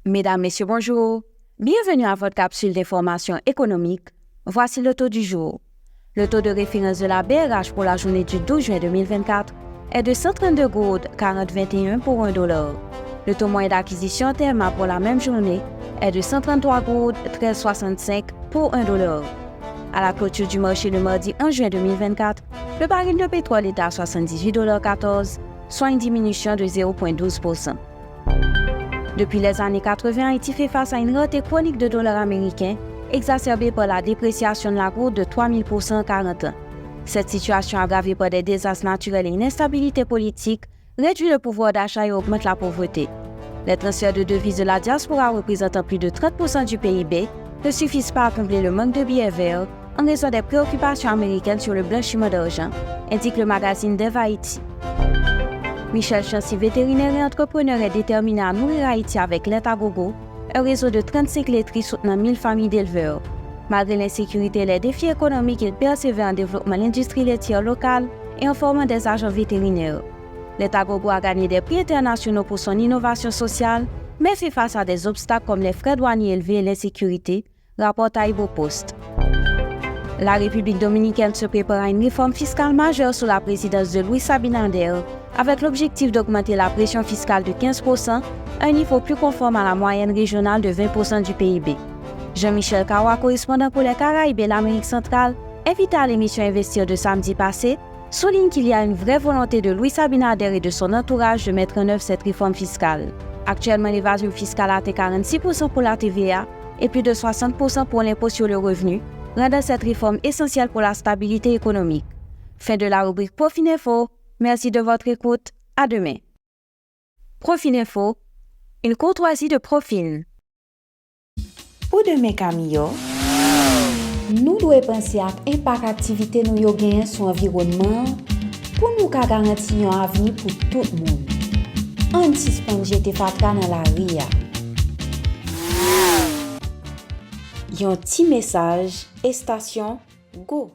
Mesdames, Messieurs, bonjour. Bienvenue à votre capsule d'information économique. Voici le taux du jour. Le taux de référence de la BRH pour la journée du 12 juin 2024 est de 132 gouttes 40,21 pour $1. Le taux moyen d'acquisition TMA pour la même journée est de 133 gouttes 13,65 pour $1. À la clôture du marché le mardi 1 juin 2024, le baril de pétrole est à 78,14 $, soit une diminution de 0,12%. Depuis les années 80, Haïti fait face à une rareté chronique de dollars américains, exacerbée par la dépréciation de la gourde de 3000% en 40 ans. Cette situation, aggravée par des désastres naturels et une instabilité politique, réduit le pouvoir d'achat et augmente la pauvreté. Les transferts de devises de la diaspora représentant plus de 30% du PIB ne suffisent pas à combler le manque de billets verts en raison des préoccupations américaines sur le blanchiment d'argent, indique le magazine Dev Haïti. Michel Chancy, vétérinaire et entrepreneur, est déterminé à nourrir Haïti avec lait à gogo, un réseau de 35 laiteries soutenant 1000 familles d'éleveurs. Malgré l'insécurité et les défis économiques, il persévère en développant l'industrie laitière locale et en formant des agents vétérinaires. Lait à gogo a gagné des prix internationaux pour son innovation sociale, mais fait face à des obstacles comme les frais douaniers élevés et l'insécurité, rapporte Aibo Post. La République dominicaine se prépare à une réforme fiscale majeure sous la présidence de Luis Abinader, avec l'objectif d'augmenter la pression fiscale de 15%, un niveau plus conforme à la moyenne régionale de 20% du PIB. Jean-Michel Kawa, correspondant pour les Caraïbes et l'Amérique centrale, invité à l'émission Investir de samedi passé, souligne qu'il y a une vraie volonté de Luis Abinader et de son entourage de mettre en œuvre cette réforme fiscale. Actuellement, l'évasion fiscale atteint 46% pour la TVA et plus de 60% pour l'impôt sur le revenu, rendant cette réforme essentielle pour la stabilité économique. Fin de la rubrique Profininfo. Merci de votre écoute. À demain. Profininfo, une courtoisie de Profin. Pour demain, Camille, nous devons penser à l'impact activité nous yo gagne sur l'environnement pour nous garantir un avenir pour tout le monde. On suspend jeter fatra dans la ria. Yon petit message et station Go.